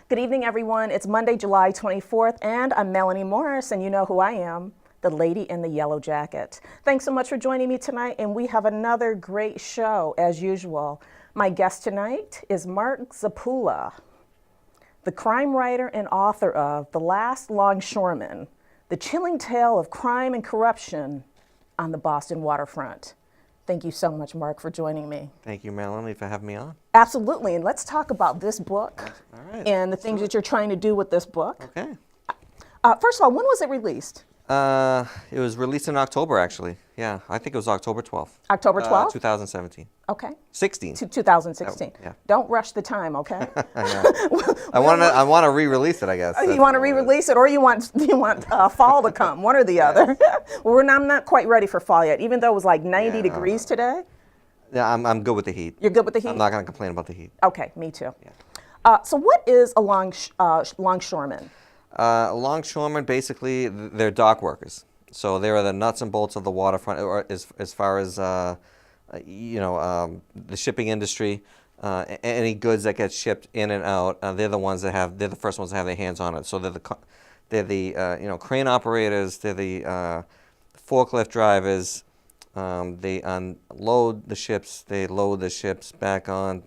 Good evening, everyone. It's Monday, July 24th, and I'm Melanie Morris, and you know who I am, the lady in the yellow jacket. Thanks so much for joining me tonight, and we have another great show, as usual. My guest tonight is Marc Zappulla, the crime writer and author of The Last Longshoreman, the chilling tale of crime and corruption on the Boston Waterfront. Thank you so much, Marc, for joining me. Thank you, Melanie, for having me on. Absolutely, and let's talk about this book All right. and the things that you're trying to do with this book. Okay. First of all, when was it released? It was released in October, actually. Yeah, I think it was October 12th. October 12th? 2017. Okay. 16. 2016. Yeah. Don't rush the time, okay? I know. I want to re-release it, I guess. You want to re-release it, or you want fall to come, one or the other. Well, I'm not quite ready for fall yet, even though it was like 90 degrees today. Yeah, I'm good with the heat. You're good with the heat? I'm not going to complain about the heat. Okay, me too. Yeah. So what is a longshoreman? Longshoremen, basically, they're dock workers. So they're the nuts and bolts of the waterfront, or as far as the shipping industry. Any goods that get shipped in and out, they're the first ones that have their hands on it. So they're the crane operators, they're the forklift drivers. They unload the ships, they load the ships back on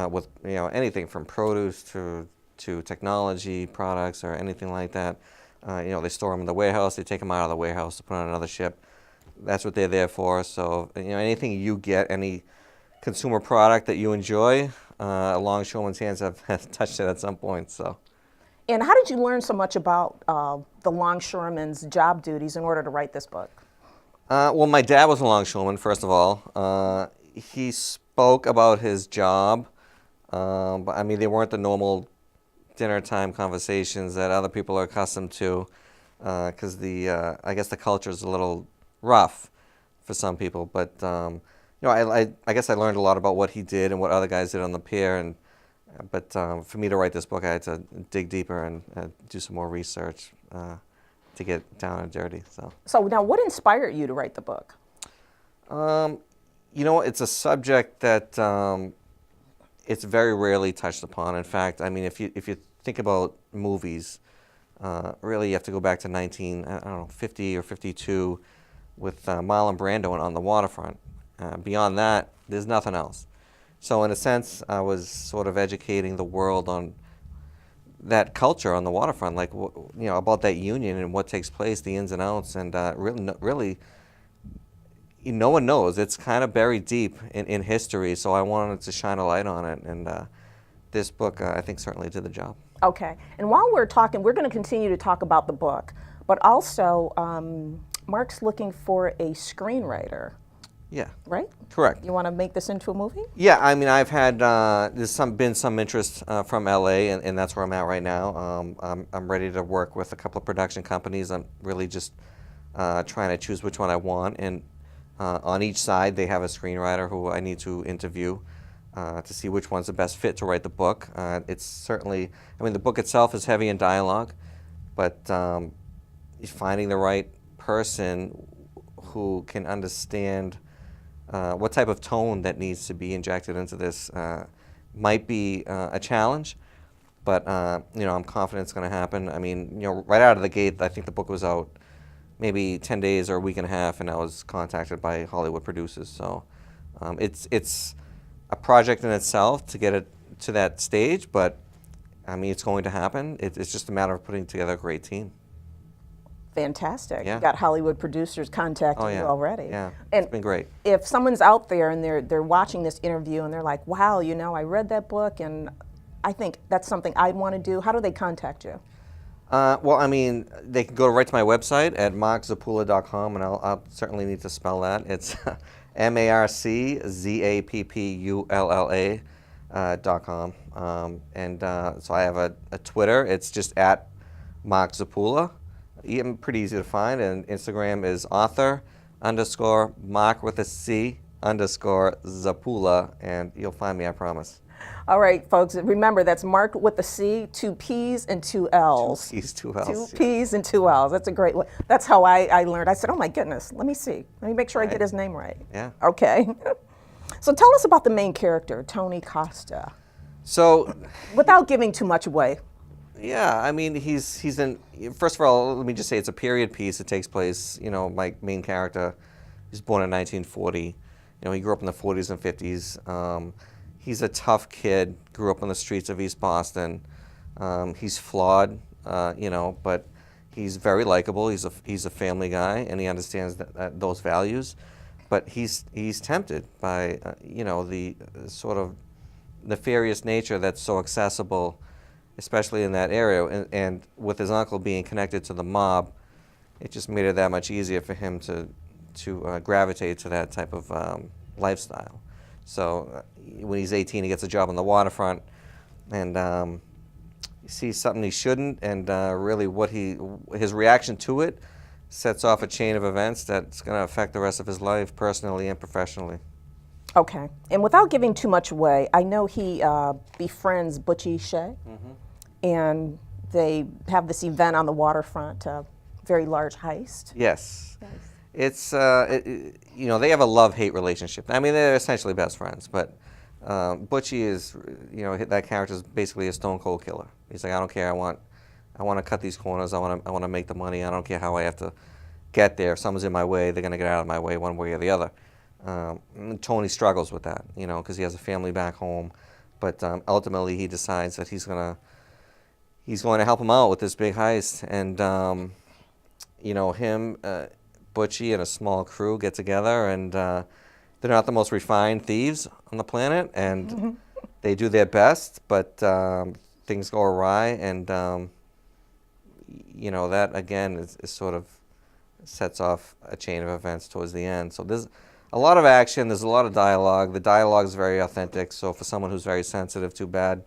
with anything from produce to technology products or anything like that. They store them in the warehouse, they take them out of the warehouse to put on another ship. That's what they're there for. So anything you get, any consumer product that you enjoy, a longshoreman's hands have touched it at some point. So. And how did you learn so much about the longshoreman's job duties in order to write this book? Well, my dad was a longshoreman, first of all. He spoke about his job, but I mean, they weren't the normal dinner time conversations that other people are accustomed to, because I guess the culture is a little rough for some people. But I guess I learned a lot about what he did and what other guys did on the pier. But for me to write this book, I had to dig deeper and do some more research to get down and dirty. So now, what inspired you to write the book? It's a subject that it's very rarely touched upon. In fact, I mean, if you think about movies, really you have to go back to 50 or 52 with Marlon Brando on the waterfront. Beyond that, there's nothing else. So in a sense, I was sort of educating the world on that culture on the waterfront, like about that union and what takes place, the ins and outs, and really, no one knows. It's kind of buried deep in history, so I wanted to shine a light on it, and this book, I think, certainly did the job. Okay, and while we're talking, we're going to continue to talk about the book, but also Marc's looking for a screenwriter. Yeah. Right? Correct. You want to make this into a movie? Yeah, I mean, I've had, been some interest from LA, and that's where I'm at right now. I'm ready to work with a couple of production companies. I'm really just trying to choose which one I want, and on each side they have a screenwriter who I need to interview to see which one's the best fit to write the book. It's certainly, I mean, the book itself is heavy in dialogue, but finding the right person who can understand what type of tone that needs to be injected into this might be a challenge, but I'm confident it's going to happen. I mean, right out of the gate, I think the book was out maybe 10 days or a week and a half, and I was contacted by Hollywood producers. So it's a project in itself to get it to that stage, but I mean, it's going to happen. It's just a matter of putting together a great team. Fantastic. Yeah. You got Hollywood producers contacting you already. Yeah, and it's been great. If someone's out there and they're watching this interview and they're like, wow, I read that book and I think that's something I'd want to do, how do they contact you? Well, I mean, they can go right to my website at marczappulla.com, and I'll certainly need to spell that. It's Marczappulla.com. So I have a Twitter. It's just at Marc Zappulla. Pretty easy to find, and Instagram is author_Marc with a C _Zappulla, and you'll find me, I promise. All right, folks, remember that's Marc with a C, 2 P's and 2 L's. 2 P's, 2 L's. 2 P's and 2 L's. That's a great one. That's how I learned. I said, oh my goodness, let me see. Let me make sure I get his name right. Yeah. Okay. So tell us about the main character, Tony Costa. So, Without giving too much away. yeah, I mean, he's in. First of all, let me just say it's a period piece. It takes place. My main character, he's born in 1940. He grew up in the 40s and 50s. He's a tough kid. Grew up on the streets of East Boston. He's flawed, but he's very likable. He's a family guy, and he understands those values. But he's tempted by the sort of nefarious nature that's so accessible, especially in that area. And with his uncle being connected to the mob, it just made it that much easier for him to gravitate to that type of lifestyle. So when he's 18, he gets a job on the waterfront, and he sees something he shouldn't, and really his reaction to it sets off a chain of events that's going to affect the rest of his life, personally and professionally. Okay. And without giving too much away, I know he befriends Butchie Shea, and they have this event on the waterfront, a very large heist. Yes. It's, they have a love-hate relationship. I mean, they're essentially best friends, but Butchie is, that character is basically a stone cold killer. He's like, I don't care. I want to cut these corners. I want to make the money. I don't care how I have to get there. If someone's in my way, they're going to get out of my way one way or the other. Tony struggles with that, because he has a family back home. But ultimately, he decides that he's going to help him out with this big heist. And him, Butchie, and a small crew get together, and they're not the most refined thieves on the planet, and they do their best, but things go awry, and that again is sort of sets off a chain of events towards the end. So there's a lot of action, there's a lot of dialogue. The dialogue is very authentic, so for someone who's very sensitive, too bad.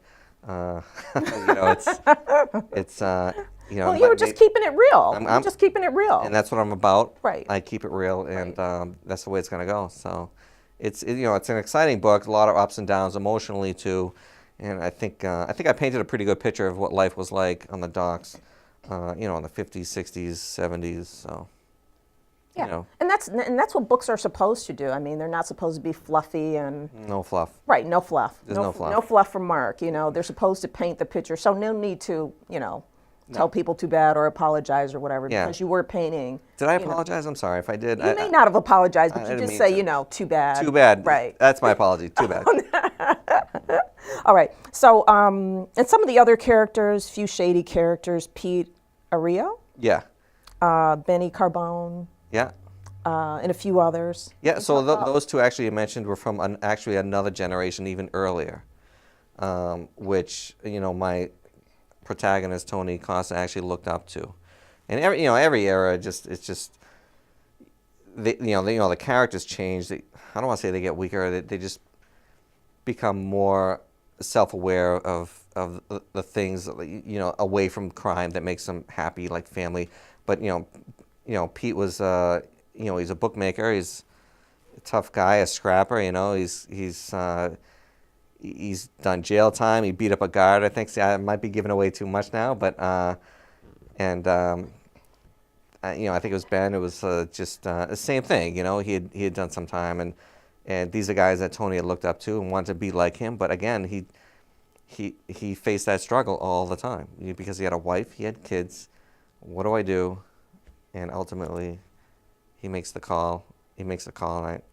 It's Well, you were just keeping it real. I'm just keeping it real. And that's what I'm about. Right. I keep it real, and that's the way it's going to go. So it's an exciting book, a lot of ups and downs emotionally too. And I think I painted a pretty good picture of what life was like on the docks, in the 50s, 60s, 70s. So, yeah, and that's what books are supposed to do. I mean, they're not supposed to be fluffy and no fluff. Right, no fluff. There's no fluff. No fluff from Mark. They're supposed to paint the picture, so no need to tell people too bad or apologize or whatever, because you were painting. Did I apologize? I'm sorry if I did. You may not have apologized, but you just say, too bad. Too bad. Right. That's my apology. Too bad. All right. So, and some of the other characters, few shady characters, Pete Areo. Yeah. Benny Carbone. Yeah. And a few others. Yeah. So those two actually you mentioned were from actually another generation, even earlier, which my protagonist Tony Costa actually looked up to, and every era the characters change. I don't want to say they get weaker. They just become more self-aware of the things away from crime that makes them happy, like family. But Pete was he's a bookmaker. He's a tough guy, a scrapper. He's done jail time. He beat up a guard. I think. See, I might be giving away too much now, but I think it was Ben. It was just the same thing. He had done some time, and these are guys that Tony had looked up to and wanted to be like him. But again, he faced that struggle all the time because he had a wife, he had kids. What do I do? And ultimately, he makes the call. And I'm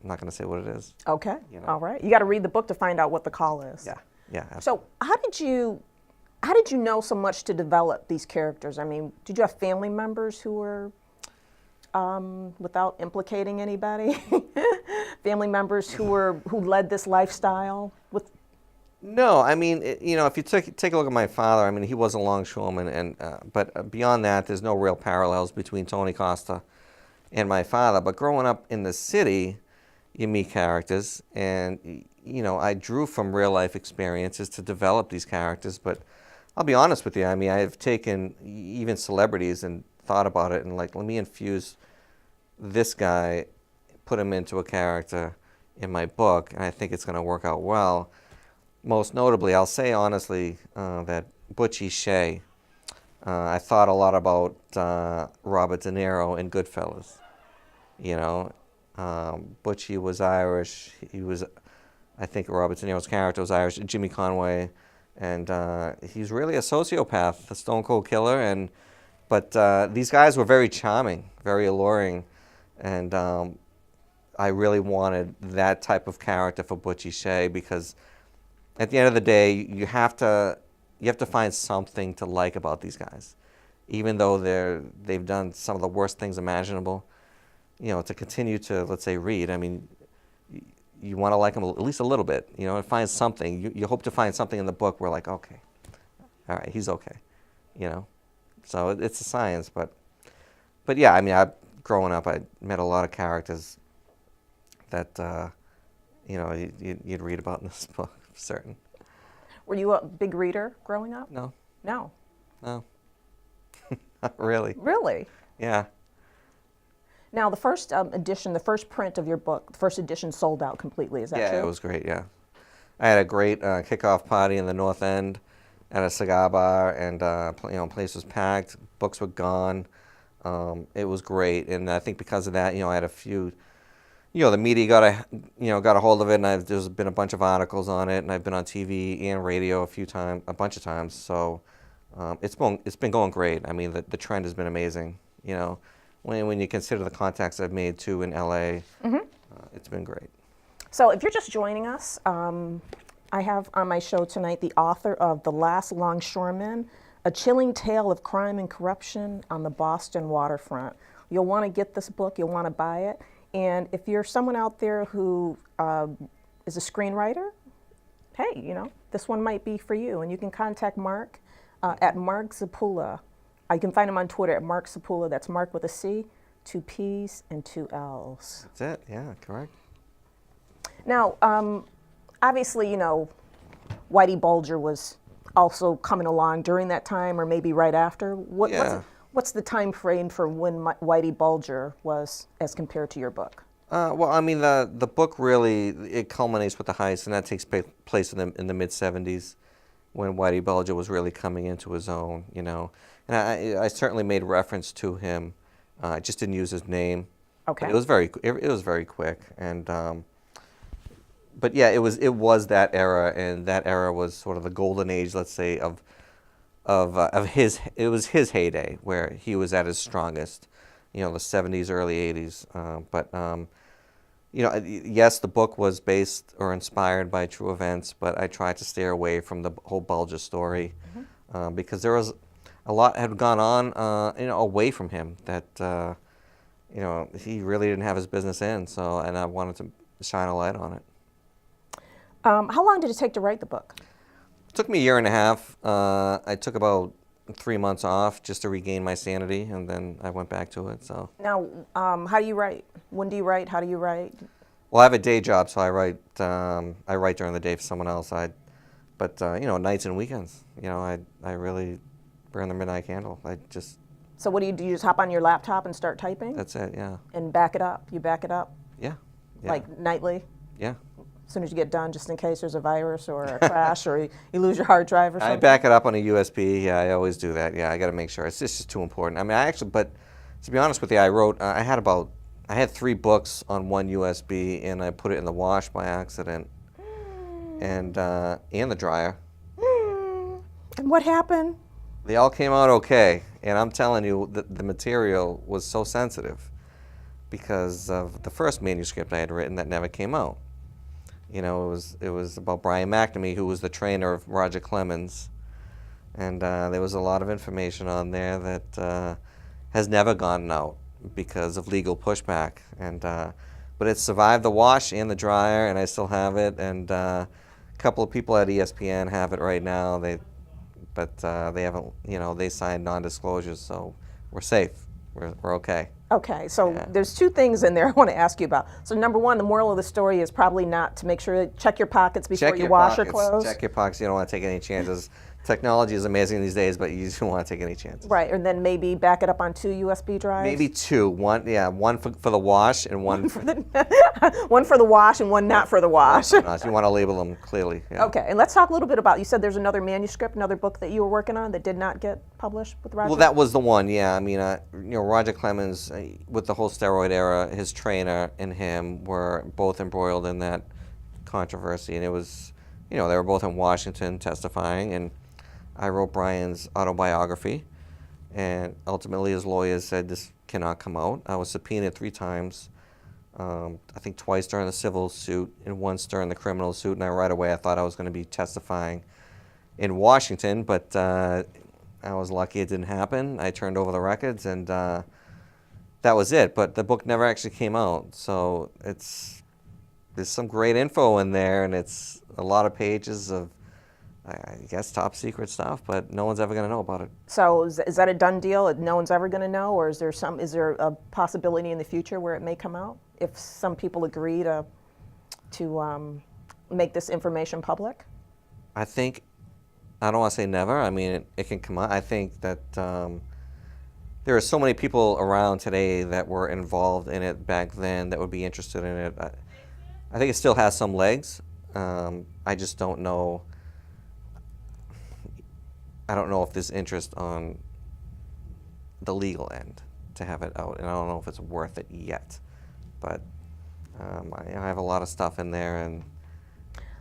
not going to say what it is. Okay. All right. You got to read the book to find out what the call is. Yeah. Yeah. Absolutely. So how did you know so much to develop these characters? I mean, did you have family members who were, without implicating anybody, family members who led this lifestyle with? No, I mean, if you take a look at my father, I mean, he was a longshoreman, and but beyond that, there's no real parallels between Tony Costa and my father. But growing up in the city, you meet characters, and I drew from real life experiences to develop these characters. But I'll be honest with you, I mean, I've taken even celebrities and thought about it, and like, let me infuse this guy, put him into a character in my book, and I think it's going to work out well. Most notably, I'll say honestly that Butchie Shea, I thought a lot about Robert De Niro in Goodfellas. Butchie was Irish. I think Robert De Niro's character was Irish. Jimmy Conway, and he's really a sociopath, a stone cold killer. But these guys were very charming, very alluring, and I really wanted that type of character for Butchie Shea, because at the end of the day, you have to find something to like about these guys, even though they've done some of the worst things imaginable. You know, to continue to, let's say, read. I mean, you want to like them at least a little bit. You know, and find something. You hope to find something in the book where, like, okay, all right, he's okay. You know, so it's a science, but yeah. I mean, growing up, I met a lot of characters that you know, you'd read about in this book, for certain. Were you a big reader growing up? No. No. No. Not really. Really? Yeah. Now, the first edition, the first print of your book, the first edition sold out completely. Is that true? Yeah, it was great, yeah. I had a great kickoff party in the North End at a cigar bar, and you know, place was packed, books were gone. It was great, and I think because of that, you know, I had a few, you know, the media got a hold of it, and there's been a bunch of articles on it, and I've been on TV and radio a bunch of times. So it's been going great. I mean, the trend has been amazing. You know, when you consider the contacts I've made too in LA, it's been great. So if you're just joining us, I have on my show tonight the author of The Last Longshoreman, a chilling tale of crime and corruption on the Boston Waterfront. You'll want to get this book. You'll want to buy it. And if you're someone out there who is a screenwriter, hey, you know, this one might be for you. And you can contact Marc at Marc Zappulla. You can find him on Twitter at Marc Zappulla. That's Marc with a C, 2 P's, and 2 L's. That's it. Yeah, correct. Now, obviously, you know, Whitey Bulger was also coming along during that time, or maybe right after. What's the time frame for when Whitey Bulger was as compared to your book? Well, I mean, the book really, it culminates with the heist, and that takes place in the mid-'70s, when Whitey Bulger was really coming into his own, you know. And I certainly made reference to him. I just didn't use his name. Okay. But it was very quick, and but yeah, it was that era, and that era was sort of the golden age, let's say, of his. It was his heyday where he was at his strongest, you know, the '70s, early '80s. But you know, yes, the book was based or inspired by true events, but I tried to steer away from the whole Bulger story, because there was a lot had gone on, you know, away from him that you know, he really didn't have his business in. So, and I wanted to shine a light on it. How long did it take to write the book? It took me a year and a half. I took about 3 months off just to regain my sanity, and then I went back to it. So Now, how do you write? When do you write? How do you write? well, I have a day job, so I write during the day for someone else. But you know, nights and weekends, you know, I really burn the midnight candle. So what do? You just hop on your laptop and start typing? That's it, yeah. And back it up? You back it up? Yeah. Like nightly? Yeah. As soon as you get done, just in case there's a virus or a crash or you lose your hard drive or something? I back it up on a USB. Yeah, I always do that. Yeah, I got to make sure. It's just too important. I mean, but to be honest with you, I had 3 books on one USB, and I put it in the wash by accident, and the dryer. And what happened? They all came out okay, and I'm telling you, the material was so sensitive because of the first manuscript I had written that never came out. You know, it was about Brian McNamee, who was the trainer of Roger Clemens, and there was a lot of information on there that has never gone out because of legal pushback. And but it survived the wash and the dryer, and I still have it. And a couple of people at ESPN have it right now. But they haven't. You know, they signed non-disclosures, so we're safe. We're okay. Okay, so there's 2 things in there I want to ask you about. So number 1, the moral of the story is probably not to make sure check your pockets before you wash your clothes. Check your pockets. You don't want to take any chances. Technology is amazing these days, but you don't want to take any chances. Right, and then maybe back it up on 2 USB drives. Maybe 2. One for the wash and one for one for the wash and one not for the wash. You want to label them clearly. Yeah. Okay, and let's talk a little bit about. You said there's another manuscript, another book that you were working on that did not get published with Roger. Well, that was the one. Yeah, I mean, you know, Roger Clemens, with the whole steroid era, his trainer and him were both embroiled in that controversy, and it was they were both in Washington testifying, and I wrote Brian's autobiography, and ultimately his lawyers said this cannot come out. I was subpoenaed 3 times, I think twice during the civil suit and once during the criminal suit, and right away I thought I was going to be testifying in Washington, but I was lucky it didn't happen. I turned over the records, and that was it. But the book never actually came out, so there's some great info in there, and it's a lot of pages of, I guess, top secret stuff, but no one's ever going to know about it. So is that a done deal? No one's ever going to know, or is there a possibility in the future where it may come out if some people agree to make this information public? I think, I don't want to say never. I mean, it can come out. I think that there are so many people around today that were involved in it back then that would be interested in it. I think it still has some legs. I just don't know. I don't know if there's interest on the legal end to have it out, and I don't know if it's worth it yet. But I have a lot of stuff in there, and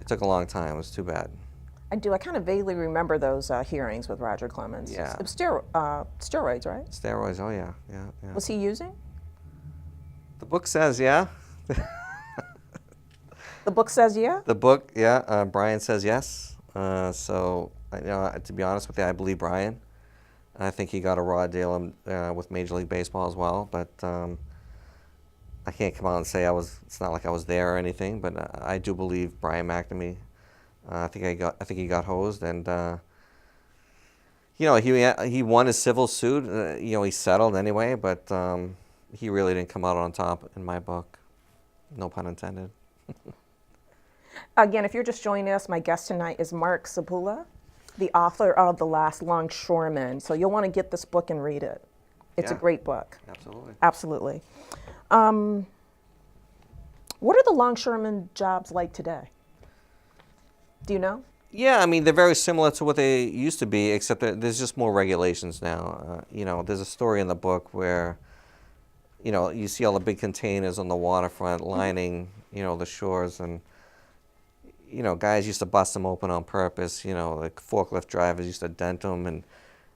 it took a long time. It was too bad. I do. I kind of vaguely remember those hearings with Roger Clemens. Yeah. It was steroids, right? Steroids, oh yeah. Was he using? The book says yeah. The book says yeah? The book, yeah. Brian says yes. So, to be honest with you, I believe Brian. I think he got a raw deal with Major League Baseball as well. But I can't come out and say it's not like I was there or anything. But I do believe Brian McNamee. I think he got hosed, and he won his civil suit. He settled anyway, but he really didn't come out on top in my book. No pun intended. Again, if you're just joining us, my guest tonight is Marc Zappulla, the author of The Last Longshoreman. So you'll want to get this book and read it. It's a great book. Absolutely. Absolutely. What are the longshoreman jobs like today? Do you know? Yeah, I mean, they're very similar to what they used to be, except that there's just more regulations now. There's a story in the book where, you see all the big containers on the waterfront lining, the shores, and, guys used to bust them open on purpose. Like forklift drivers used to dent them, and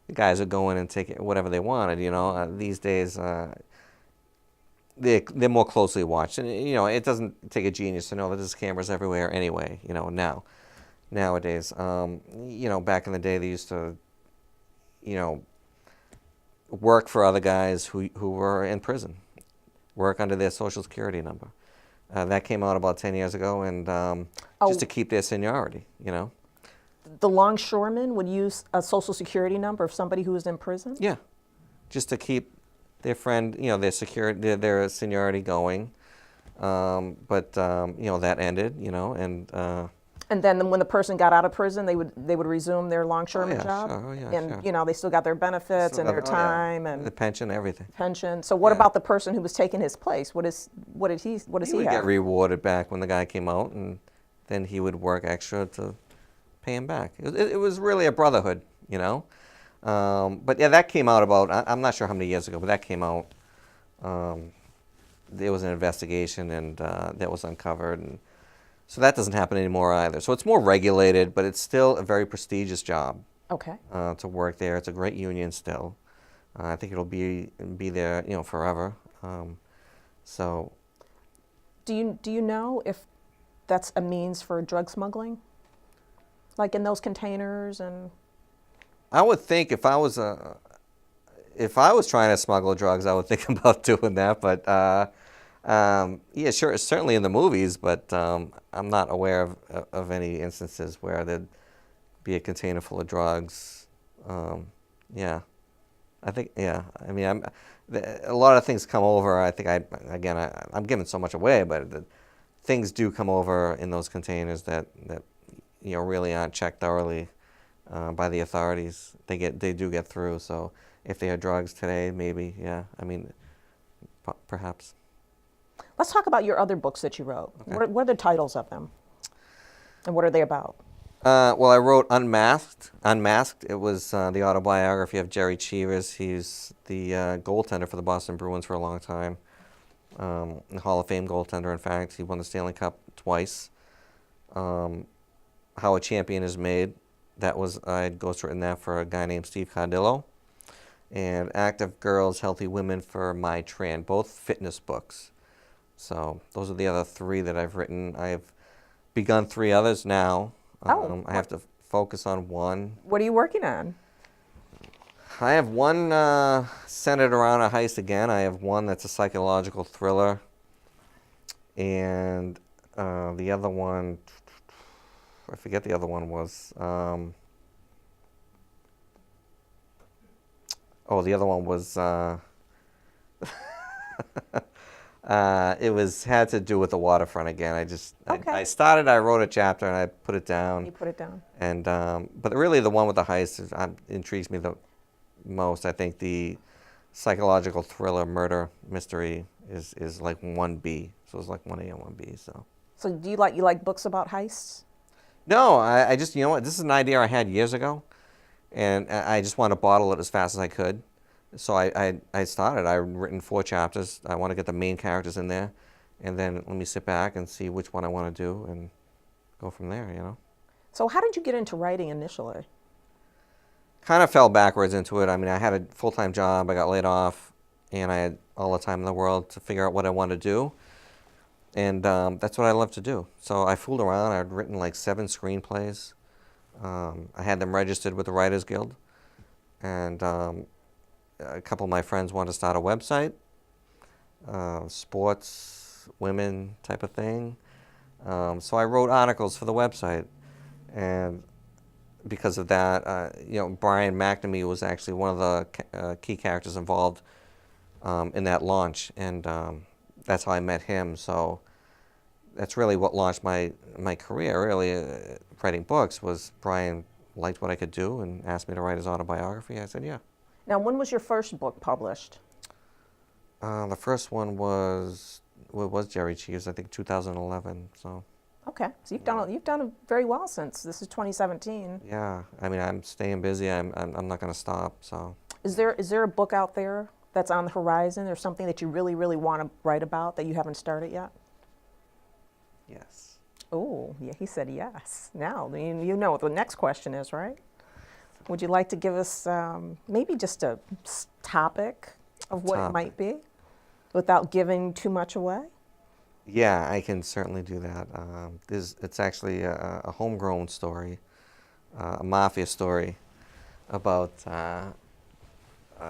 the guys would go in and take whatever they wanted. These days, they're more closely watched, and it doesn't take a genius to know that there's cameras everywhere anyway. Nowadays, back in the day, they used to, work for other guys who were in prison, work under their Social Security number. That came out about 10 years ago, and just to keep their seniority, The longshoremen would use a Social Security number of somebody who was in prison? Yeah, just to keep their friend, their security, their seniority going. But that ended, and then when the person got out of prison, they would resume their longshoreman job? Sure. Oh, yeah, and, sure. They still got their benefits and their time and the pension, everything. pension. So what about the person who was taking his place? What does he He would have? get rewarded back when the guy came out, and then he would work extra to pay him back. It was really a brotherhood, But yeah, that came out about, I'm not sure how many years ago, but that came out. There was an investigation, and that was uncovered, and so that doesn't happen anymore either. So it's more regulated, but it's still a very prestigious job. Okay. To work there. It's a great union still. I think it'll be there, forever. So. Do you know if that's a means for drug smuggling? Like in those containers and. I would think if I was trying to smuggle drugs, I would think about doing that. But yeah, sure, it's certainly in the movies, but I'm not aware of any instances where there'd be a container full of drugs. Yeah, I think, yeah. I mean, a lot of things come over. I think I'm giving so much away, but things do come over in those containers that really aren't checked thoroughly by the authorities. They do get through. So if they had drugs today, maybe, yeah. I mean, perhaps. Let's talk about your other books that you wrote. Okay. What are the titles of them? And what are they about? Well, I wrote Unmasked. Unmasked. It was the autobiography of Jerry Cheevers. He's the goaltender for the Boston Bruins for a long time. A Hall of Fame goaltender, in fact. He won the Stanley Cup twice. How a Champion is Made. I'd ghostwritten that for a guy named Steve Cardillo. And Active Girls, Healthy Women for My Tran, both fitness books. So those are the other 3 that I've written. I've begun 3 others now. I have to focus on one. What are you working on? I have one centered around a heist again. I have one that's a psychological thriller. And the other one, I forget the other one was. The other one was. It had to do with the waterfront again. I wrote a chapter and I put it down. You put it down. And but really, the one with the heist intrigues me the most. I think the psychological thriller murder mystery is like 1B. So it's like 1A and 1B. So do you like books about heists? No, I just, you know what, this is an idea I had years ago, and I just want to bottle it as fast as I could. So I started. I've written 4 chapters. I want to get the main characters in there, and then let me sit back and see which one I want to do and go from there, you know. So how did you get into writing initially? Kind of fell backwards into it. I mean, I had a full-time job. I got laid off, and I had all the time in the world to figure out what I wanted to do. And that's what I love to do. So I fooled around. I'd written like 7 screenplays. I had them registered with the Writers Guild. And a couple of my friends wanted to start a website, sports, women type of thing. So I wrote articles for the website. And because of that, Brian McNamee was actually one of the key characters involved in that launch. And that's how I met him. So that's really what launched my career, really, writing books, was Brian liked what I could do and asked me to write his autobiography. I said, yeah. Now, when was your first book published? The first one was Jerry Cheese, I think 2011. So. Okay, so you've done it very well since this is 2017. Yeah, I mean, I'm staying busy. I'm not going to stop. So. Is there a book out there that's on the horizon, or something that you really, really want to write about that you haven't started yet? Yes. Oh, yeah, he said yes. Now, you know what the next question is, right? Would you like to give us maybe just a topic of what it might be without giving too much away? Yeah, I can certainly do that. It's actually a homegrown story, a mafia story about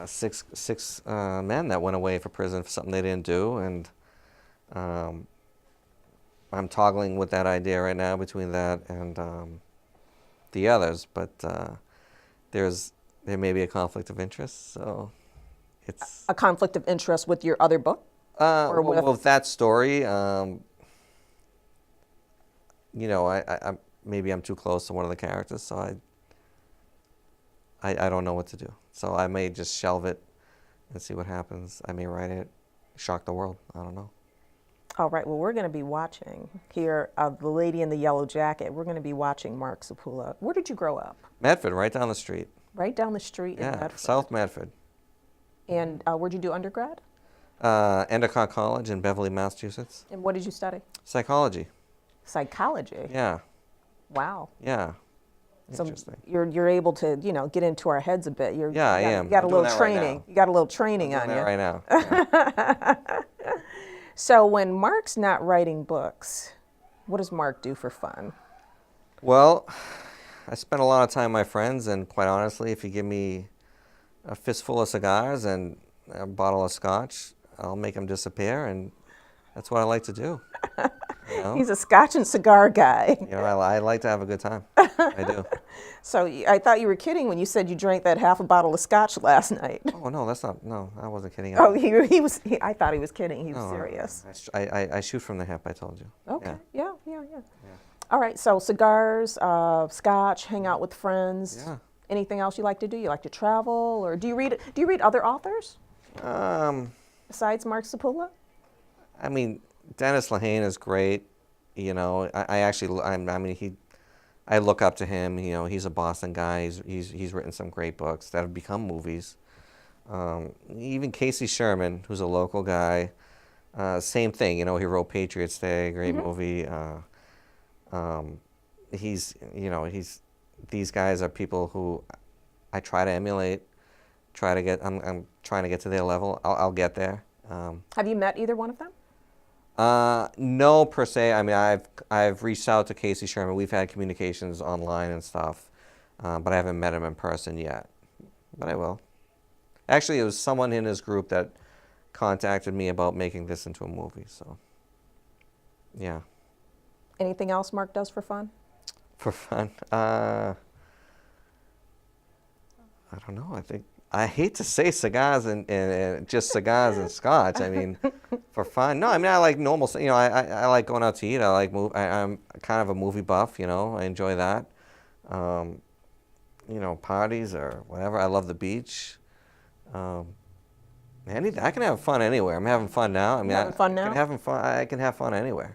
six men that went away for prison for something they didn't do, and I'm toggling with that idea right now between that and the others, but there may be a conflict of interest, so it's a conflict of interest with your other book. With that story, maybe I'm too close to one of the characters, so I don't know what to do. So I may just shelve it and see what happens. I may write it, shock the world. I don't know. All right. Well, we're going to be watching here, The Lady in the Yellow Jacket. We're going to be watching Marc Zappulla. Where did you grow up? Medford, right down the street. Right down the street in Medford. South Medford. And where'd you do undergrad? Endicott College in Beverly, Massachusetts. And what did you study? Psychology. Psychology? Yeah. Wow. Yeah. So interesting. You're able to, get into our heads a bit. I am. You got a I'm doing little that right training. now. You got a little training I'm doing on you. that right now. Yeah. So when Marc's not writing books, what does Marc do for fun? Well, I spend a lot of time with my friends, and quite honestly, if you give me a fistful of cigars and a bottle of scotch, I'll make them disappear, and that's what I like to do. You know? He's a scotch and cigar guy. I like to have a good time. I do. So I thought you were kidding when you said you drank that half a bottle of scotch last night. Oh, no, that's not, no, I wasn't kidding. Oh, he was, I thought he was kidding. He was serious. I shoot from the hip, I told you. Okay, yeah. All right, so cigars, scotch, hang out with friends. Yeah. Anything else you like to do? You like to travel, or do you read other authors? Besides Marc Zappulla? I mean, Dennis Lehane is great. I look up to him. He's a Boston guy. He's written some great books that have become movies. Even Casey Sherman, who's a local guy, same thing. He wrote Patriots Day, great movie. these guys are people who I try to emulate, I'm trying to get to their level. I'll get there. Have you met either one of them? No, per se. I mean, I've reached out to Casey Sherman. We've had communications online and stuff, but I haven't met him in person yet. But I will. Actually, it was someone in his group that contacted me about making this into a movie. So, yeah. Anything else Marc does for fun? For fun? I don't know. I hate to say cigars and just cigars and scotch. I mean, for fun. No, I mean, I like normal. I like going out to eat. I'm kind of a movie buff. I enjoy that. Parties or whatever. I love the beach. I can have fun anywhere. I'm having fun now. I mean, having fun now? I can have fun anywhere.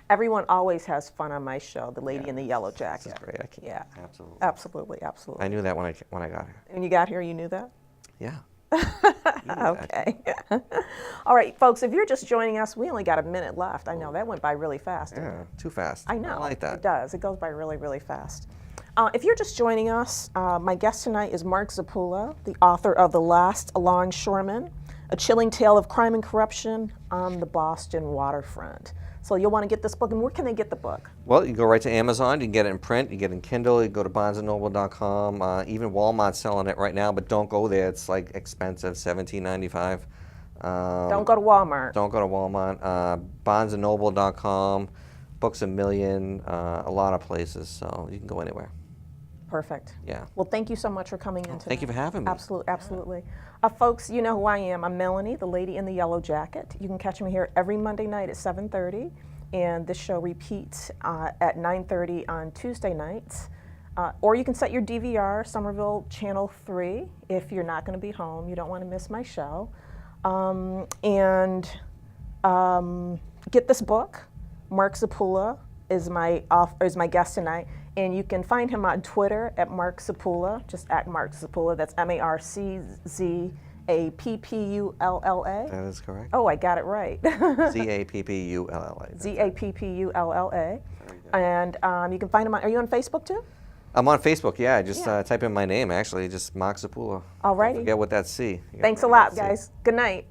Everyone always has fun on my show, The Lady in the Yellow Jacket. This is great. Yeah. Absolutely. Absolutely. I knew that when I got here. When you got here, you knew that? Yeah. Okay. All right, folks, if you're just joining us, we only got a minute left. I know, that went by really fast. Yeah, too fast. I know. I like that. It does. It goes by really, really fast. If you're just joining us, my guest tonight is Marc Zappulla, the author of The Last Longshoreman, a chilling tale of crime and corruption on the Boston Waterfront. So you'll want to get this book, and where can they get the book? Well, you go right to Amazon. You can get it in print. You can get it in Kindle. You can go to barnesandnoble.com. Even Walmart's selling it right now, but don't go there. It's like expensive, $17.95. Don't go to Walmart. Don't go to Walmart. barnesandnoble.com, Books A Million, a lot of places. So you can go anywhere. Perfect. Yeah. Well, thank you so much for coming in tonight. Thank you for having me. Absolutely. Folks, you know who I am. I'm Melanie, the Lady in the Yellow Jacket. You can catch me here every Monday night at 7:30, and this show repeats at 9:30 on Tuesday nights. Or you can set your DVR, Somerville Channel 3, if you're not going to be home. You don't want to miss my show. Get this book. Marc Zappulla is my guest tonight. And you can find him on Twitter at Marc Zappulla, just at Marc Zappulla. That's MarcZappulla. That is correct. Oh, I got it right. Zappulla. Zappulla. And you can find him on, are you on Facebook too? I'm on Facebook, yeah. Just type in my name, actually, just Marc Zappulla. All righty. Don't forget what that's C. Thanks a lot, guys. Good night.